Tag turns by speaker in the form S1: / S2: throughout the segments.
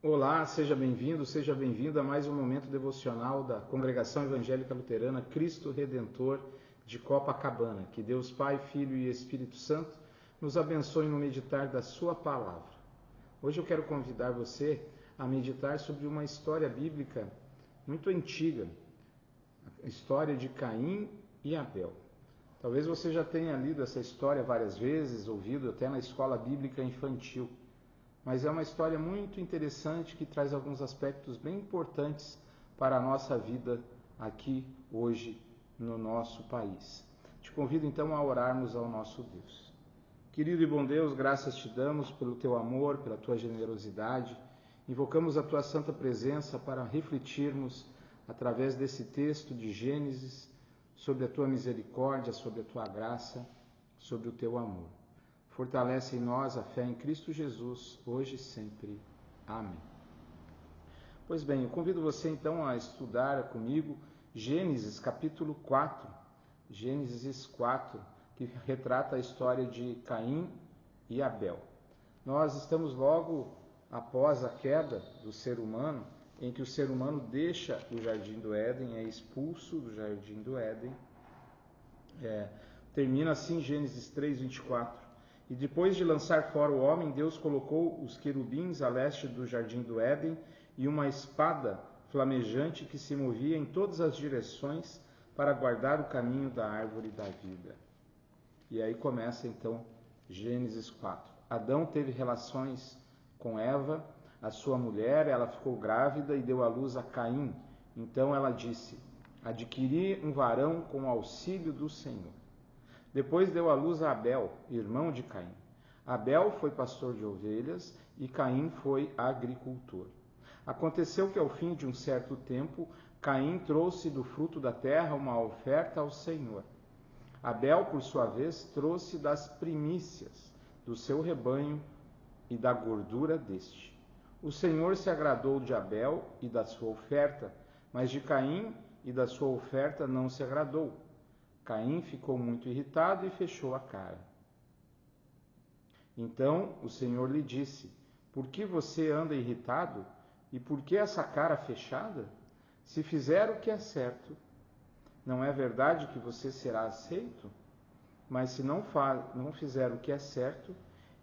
S1: Olá, seja bem-vindo, seja bem-vinda a mais um momento devocional da Congregação Evangélica Luterana Cristo Redentor de Copacabana. Que Deus Pai, Filho e Espírito Santo nos abençoe no meditar da sua palavra. Hoje eu quero convidar você a meditar sobre uma história bíblica muito antiga, a história de Caim e Abel. Talvez você já tenha lido essa história várias vezes, ouvido até na escola bíblica infantil. Mas é uma história muito interessante que traz alguns aspectos bem importantes para a nossa vida aqui hoje no nosso país. Te convido então a orarmos ao nosso Deus. Querido e bom Deus, graças te damos pelo teu amor, pela tua generosidade. Invocamos a tua santa presença para refletirmos através desse texto de Gênesis sobre a tua misericórdia, sobre a tua graça, sobre o teu amor. Fortalece em nós a fé em Cristo Jesus, hoje e sempre. Amém. Pois bem, eu convido você então a estudar comigo Gênesis capítulo 4. Gênesis 4, que retrata a história de Caim e Abel. Nós estamos logo após a queda do ser humano, em que o ser humano deixa o Jardim do Éden, é expulso do Jardim do Éden. Termina assim Gênesis 3, 24. E depois de lançar fora o homem, Deus colocou os querubins a leste do jardim do Éden e uma espada flamejante que se movia em todas as direções para guardar o caminho da árvore da vida. E aí começa então Gênesis 4. Adão teve relações com Eva, a sua mulher, ela ficou grávida e deu à luz a Caim. Então ela disse: adquiri um varão com o auxílio do Senhor. Depois deu à luz a Abel, irmão de Caim. Abel foi pastor de ovelhas e Caim foi agricultor. Aconteceu que ao fim de um certo tempo, Caim trouxe do fruto da terra uma oferta ao Senhor. Abel, por sua vez, trouxe das primícias do seu rebanho e da gordura deste. O Senhor se agradou de Abel e da sua oferta, mas de Caim e da sua oferta não se agradou. Caim ficou muito irritado e fechou a cara. Então o Senhor lhe disse: por que você anda irritado? E por que essa cara fechada? Se fizer o que é certo, não é verdade que você será aceito? Mas se não fizer o que é certo,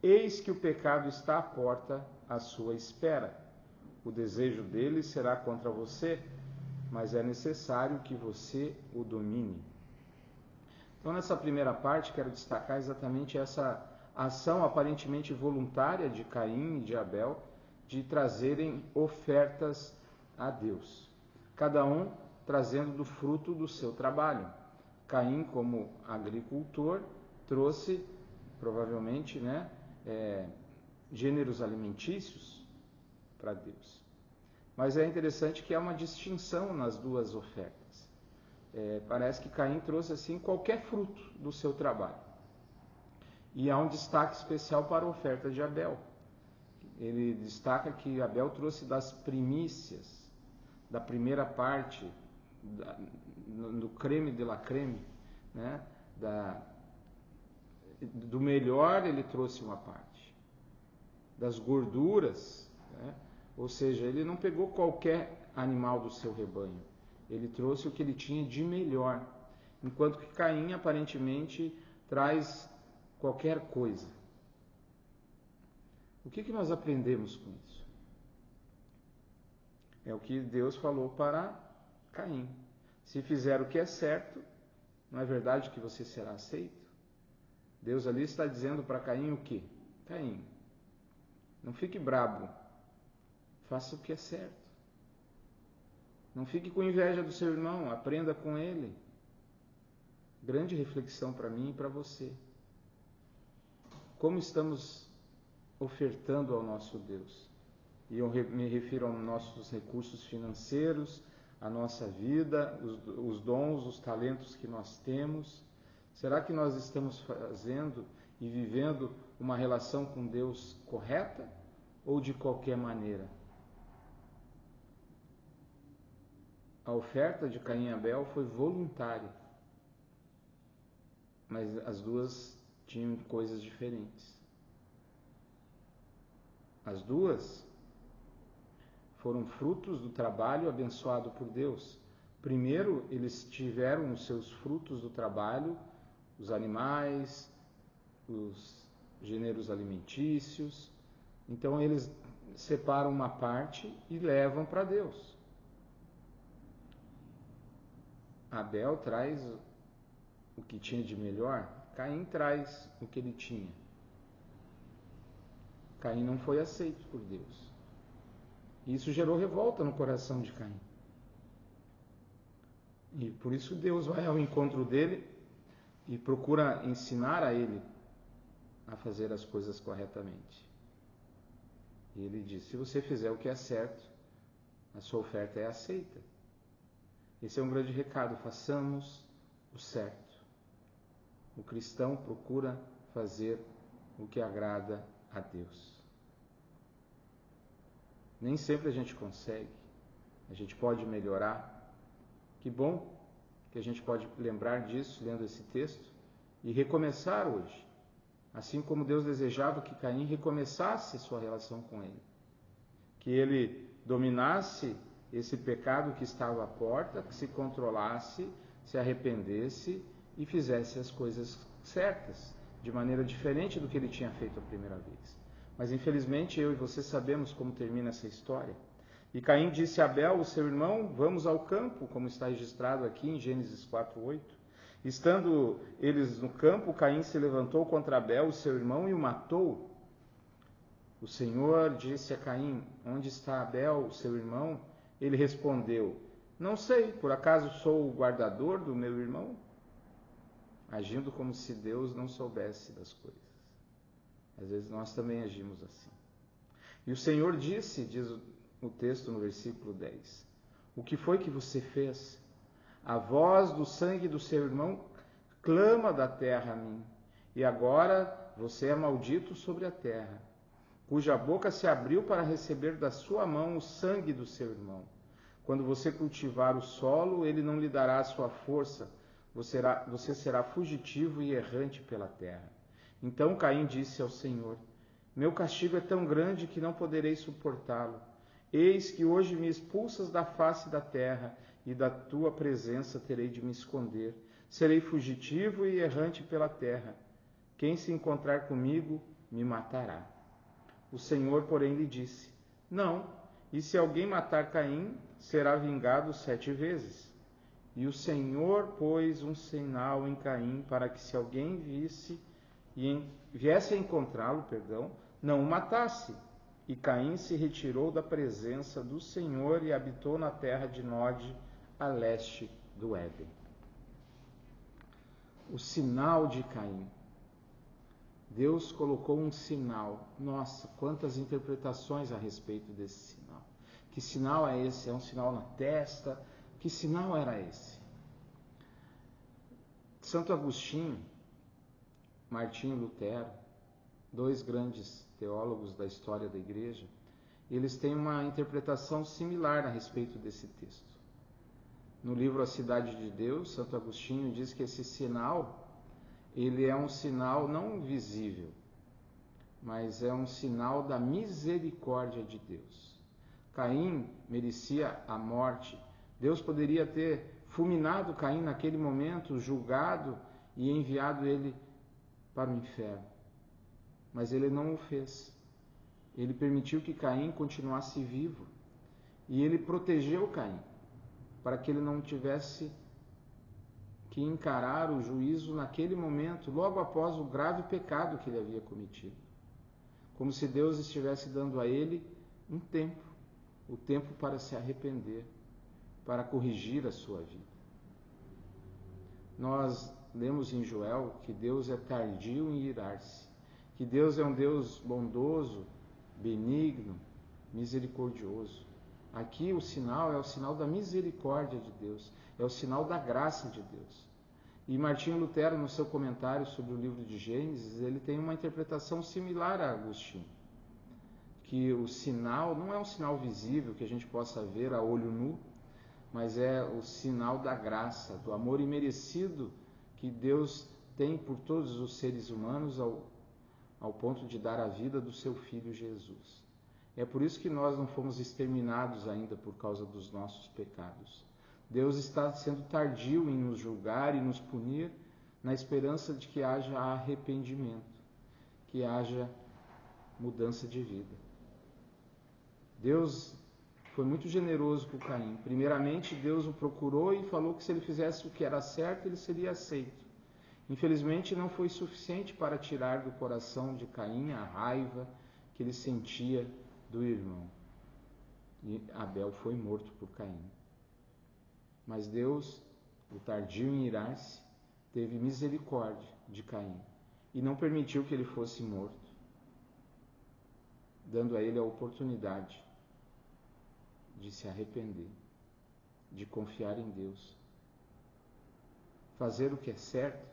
S1: eis que o pecado está à porta à sua espera. O desejo dele será contra você, mas é necessário que você o domine. Então, nessa primeira parte, quero destacar exatamente essa ação aparentemente voluntária de Caim e de Abel de trazerem ofertas a Deus, cada um trazendo do fruto do seu trabalho. Caim, como agricultor, trouxe provavelmente gêneros alimentícios para Deus. Mas é interessante que há uma distinção nas duas ofertas. Parece que Caim trouxe assim qualquer fruto do seu trabalho. E há um destaque especial para a oferta de Abel. Ele destaca que Abel trouxe das primícias, da primeira parte, do creme de la creme, né? Do melhor ele trouxe uma parte. Das gorduras, né? Ou seja, ele não pegou qualquer animal do seu rebanho. Ele trouxe o que ele tinha de melhor, enquanto que Caim aparentemente traz qualquer coisa. O que nós aprendemos com isso? É o que Deus falou para Caim. Se fizer o que é certo, não é verdade que você será aceito? Deus ali está dizendo para Caim o quê? Caim, não fique brabo, faça o que é certo. Não fique com inveja do seu irmão, aprenda com ele. Grande reflexão para mim e para você. Como estamos ofertando ao nosso Deus? E eu me refiro aos nossos recursos financeiros, a nossa vida, os dons, os talentos que nós temos. Será que nós estamos fazendo e vivendo uma relação com Deus correta ou de qualquer maneira? A oferta de Caim e Abel foi voluntária, mas as duas tinham coisas diferentes. As duas foram frutos do trabalho abençoado por Deus. Primeiro, eles tiveram os seus frutos do trabalho, os animais, os gêneros alimentícios. Então, eles separam uma parte e levam para Deus. Abel traz o que tinha de melhor, Caim traz o que ele tinha. Caim não foi aceito por Deus. Isso gerou revolta no coração de Caim. E por isso Deus vai ao encontro dele e procura ensinar a ele a fazer as coisas corretamente. E ele diz: se você fizer o que é certo, a sua oferta é aceita. Esse é um grande recado: façamos o certo. O cristão procura fazer o que agrada a Deus. Nem sempre a gente consegue, a gente pode melhorar. Que bom que a gente pode lembrar disso lendo esse texto e recomeçar hoje. Assim como Deus desejava que Caim recomeçasse sua relação com ele. Que ele dominasse esse pecado que estava à porta, que se controlasse, se arrependesse e fizesse as coisas certas, de maneira diferente do que ele tinha feito a primeira vez. Mas infelizmente eu e você sabemos como termina essa história. E Caim disse a Abel, o seu irmão: vamos ao campo, como está registrado aqui em Gênesis 4:8. Estando eles no campo, Caim se levantou contra Abel, o seu irmão, e o matou. O Senhor disse a Caim: onde está Abel, o seu irmão? Ele respondeu: não sei, por acaso sou o guardador do meu irmão? Agindo como se Deus não soubesse das coisas. Às vezes nós também agimos assim. E o Senhor disse, diz o texto no versículo 10, o que foi que você fez? A voz do sangue do seu irmão clama da terra a mim, e agora você é maldito sobre a terra, cuja boca se abriu para receber da sua mão o sangue do seu irmão. Quando você cultivar o solo, ele não lhe dará a sua força, você será fugitivo e errante pela terra. Então Caim disse ao Senhor: meu castigo é tão grande que não poderei suportá-lo. Eis que hoje me expulsas da face da terra, e da tua presença terei de me esconder. Serei fugitivo e errante pela terra. Quem se encontrar comigo me matará. O Senhor, porém, lhe disse: não, e se alguém matar Caim, será vingado 7 vezes. E o Senhor pôs um sinal em Caim, para que se alguém viesse a encontrá-lo, não o matasse. E Caim se retirou da presença do Senhor e habitou na terra de Nod, a leste do Éden. O sinal de Caim. Deus colocou um sinal. Nossa, quantas interpretações a respeito desse sinal. Que sinal é esse? É um sinal na testa? Que sinal era esse? Santo Agostinho, Martinho Lutero, 2 grandes teólogos da história da igreja, eles têm uma interpretação similar a respeito desse texto. No livro A Cidade de Deus, Santo Agostinho diz que esse sinal, ele é um sinal não visível, mas é um sinal da misericórdia de Deus. Caim merecia a morte. Deus poderia ter fulminado Caim naquele momento, julgado e enviado ele para o inferno. Mas ele não o fez. Ele permitiu que Caim continuasse vivo. E ele protegeu Caim, para que ele não tivesse que encarar o juízo naquele momento, logo após o grave pecado que ele havia cometido. Como se Deus estivesse dando a ele um tempo, o tempo para se arrepender, para corrigir a sua vida. Nós lemos em Joel que Deus é tardio em irar-se, que Deus é um Deus bondoso, benigno, misericordioso. Aqui o sinal é o sinal da misericórdia de Deus, é o sinal da graça de Deus. E Martinho Lutero, no seu comentário sobre o livro de Gênesis, ele tem uma interpretação similar a Agostinho, que o sinal não é um sinal visível que a gente possa ver a olho nu, mas é o sinal da graça, do amor imerecido que Deus tem por todos os seres humanos ao ponto de dar a vida do seu Filho Jesus. É por isso que nós não fomos exterminados ainda por causa dos nossos pecados. Deus está sendo tardio em nos julgar e nos punir na esperança de que haja arrependimento, que haja mudança de vida. Deus foi muito generoso com Caim. Primeiramente, Deus o procurou e falou que se ele fizesse o que era certo, ele seria aceito. Infelizmente, não foi suficiente para tirar do coração de Caim a raiva que ele sentia do irmão. E Abel foi morto por Caim. Mas Deus, o tardio em irar-se, teve misericórdia de Caim e não permitiu que ele fosse morto, dando a ele a oportunidade de se arrepender, de confiar em Deus. Fazer o que é certo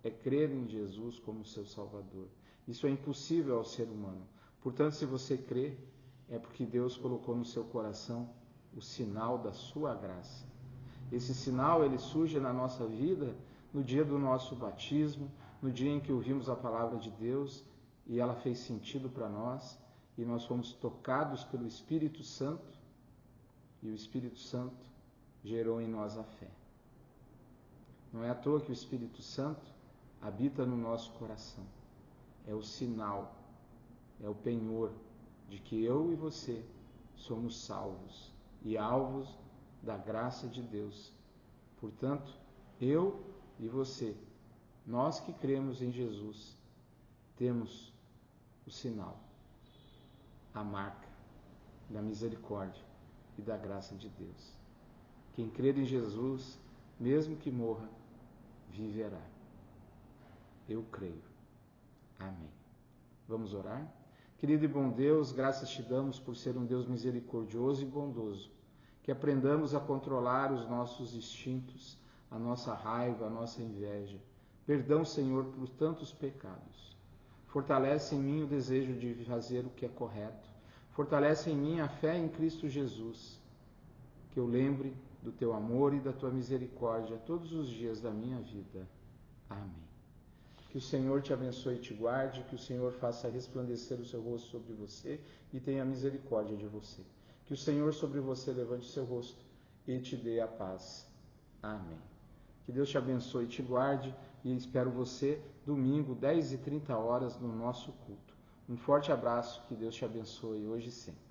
S1: é crer em Jesus como seu Salvador. Isso é impossível ao ser humano. Portanto, se você crê, é porque Deus colocou no seu coração o sinal da sua graça. Esse sinal, ele surge na nossa vida no dia do nosso batismo, no dia em que ouvimos a palavra de Deus e ela fez sentido para nós e nós fomos tocados pelo Espírito Santo e o Espírito Santo gerou em nós a fé. Não é à toa que o Espírito Santo habita no nosso coração. É o sinal, é o penhor de que eu e você somos salvos e alvos da graça de Deus. Portanto, eu e você, nós que cremos em Jesus, temos o sinal, a marca da misericórdia e da graça de Deus. Quem crer em Jesus, mesmo que morra, viverá. Eu creio. Amém. Vamos orar? Querido e bom Deus, graças te damos por ser um Deus misericordioso e bondoso, que aprendamos a controlar os nossos instintos, a nossa raiva, a nossa inveja. Perdão, Senhor, por tantos pecados. Fortalece em mim o desejo de fazer o que é correto. Fortalece em mim a fé em Cristo Jesus. Que eu lembre do teu amor e da tua misericórdia todos os dias da minha vida. Amém. Que o Senhor te abençoe e te guarde, que o Senhor faça resplandecer o seu rosto sobre você e tenha misericórdia de você. Que o Senhor sobre você levante o seu rosto e te dê a paz. Amém. Que Deus te abençoe e te guarde e espero você domingo, 10h30 no nosso culto. Um forte abraço, que Deus te abençoe hoje e sempre.